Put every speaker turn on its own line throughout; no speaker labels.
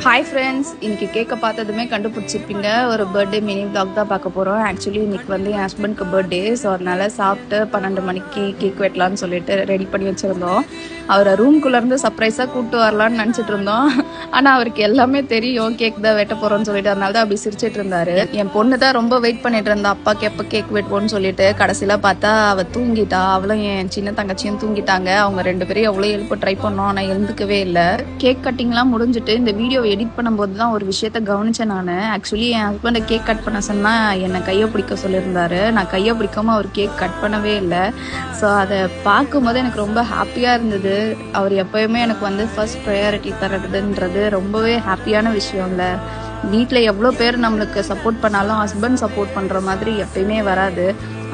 Hi friends, இன்னைக்கு கேக்கை பார்த்ததுமே கண்டுபிடிச்சிருப்பீங்க. ஒரு பர்த்டே மினி vlog தான் பார்க்க போகிறோம். ஆக்சுவலி இன்னைக்கு வந்து என் ஹஸ்பண்ட்க்கு பர்த்டே. ஸோ அதனால சாப்பிட்டு 12 மணிக்கு கேக் வெட்டலான்னு சொல்லிட்டு ரெடி பண்ணி வச்சுருந்தோம். அவரை ரூம்குள்ளேருந்து சர்ப்ரைஸாக கூப்பிட்டு வரலான்னு நினச்சிட்டு இருந்தோம். ஆனால் அவருக்கு எல்லாமே தெரியும் கேக் தான் வெட்ட போகிறோன்னு சொல்லிட்டு, அதனால தான் அப்படி சிரிச்சிட்டு இருந்தாரு. என் பொண்ணு தான் ரொம்ப வெயிட் பண்ணிட்டு இருந்தா அப்பாக்கு எப்போ கேக் வெட்டுவோன்னு சொல்லிட்டு. கடைசியில் பார்த்தா அவள் தூங்கிட்டா. அவளும் என் சின்ன தங்கச்சியும் தூங்கிட்டாங்க. அவங்க 2 பேரும் எவ்வளோ எழுப்ப ட்ரை பண்ணோம், ஆனால் எழுந்துக்கவே இல்லை. கேக் கட்டிங்லாம் முடிஞ்சுட்டு இந்த வீடியோ எடிட் பண்ணும்போது தான் ஒரு விஷயத்த கவனிச்சேன் நான். ஆக்சுவலி என் ஹஸ்பண்டை கேக் கட் பண்ண சொன்னால் என்னை கையை பிடிக்க சொல்லியிருந்தாரு. நான் கையை பிடிக்காம அவர் கேக் கட் பண்ணவே இல்லை. ஸோ அதை பார்க்கும்போது எனக்கு ரொம்ப ஹாப்பியாக இருந்தது. அவர் எப்போயுமே எனக்கு வந்து ஃபர்ஸ்ட் ப்ரையாரிட்டி தர்றதுன்றது ரொம்பவே ஹாப்பியான விஷயம் இல்லை. வீட்டில் எவ்வளோ பேர் நம்மளுக்கு சப்போர்ட் பண்ணாலும் ஹஸ்பண்ட் சப்போர்ட் பண்ணுற மாதிரி எப்பயுமே வராது.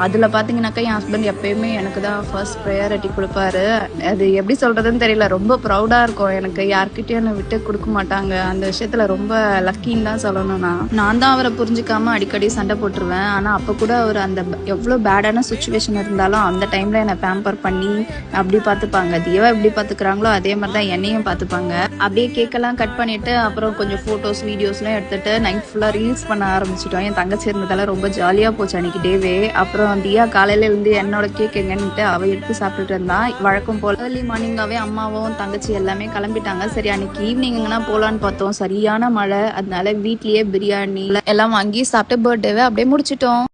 அதில் பார்த்தீங்கன்னாக்கா என் ஹஸ்பண்ட் எப்பயுமே எனக்கு தான் ஃபர்ஸ்ட் ப்ரையாரிட்டி கொடுப்பாரு. அது எப்படி சொல்கிறதுன்னு தெரியல, ரொம்ப ப்ரௌடாக இருக்கும் எனக்கு. யார்கிட்டயும் என்னை விட்டு கொடுக்க மாட்டாங்க. அந்த விஷயத்தில் ரொம்ப லக்கின்னு தான் சொல்லணும். நான் தான் அவரை புரிஞ்சுக்காம அடிக்கடி சண்டை போட்டுருவேன். ஆனால் அப்போ கூட அவர் அந்த எவ்வளோ பேடான சுச்சுவேஷன் இருந்தாலும் அந்த டைமில் என்னை பேம்பர் பண்ணி அப்படி பார்த்துப்பாங்க. தியவா எப்படி பார்த்துக்கிறாங்களோ அதே மாதிரி தான் என்னையும் பார்த்துப்பாங்க. அப்படியே கேக்கெல்லாம் கட் பண்ணிவிட்டு அப்புறம் கொஞ்சம் ஃபோட்டோஸ் வீடியோஸ்லாம் எடுத்துகிட்டு நைட் ஃபுல்லாக ரீல்ஸ் பண்ண ஆரம்பிச்சிட்டோம். என் தங்கச்சி இருந்ததால ரொம்ப ஜாலியாக போச்சு அன்றைக்கி டேவே. அப்புறம் தியா காலையில இருந்து என்னோட கேக் எங்கன்னுட்டு அவ எடுத்து சாப்பிட்டுட்டு இருந்தான். வழக்கம் போல ஏர்லி மார்னிங்காவே அம்மாவும் தங்கச்சி எல்லாமே கிளம்பிட்டாங்க. சரி அன்னைக்கு ஈவினிங் எங்கன்னா போலான்னு பார்த்தோம். சரியான மழை. அதனால வீட்லயே பிரியாணி எல்லாம் வாங்கி சாப்பிட்டு பர்த்டேவை அப்படியே முடிச்சிட்டோம்.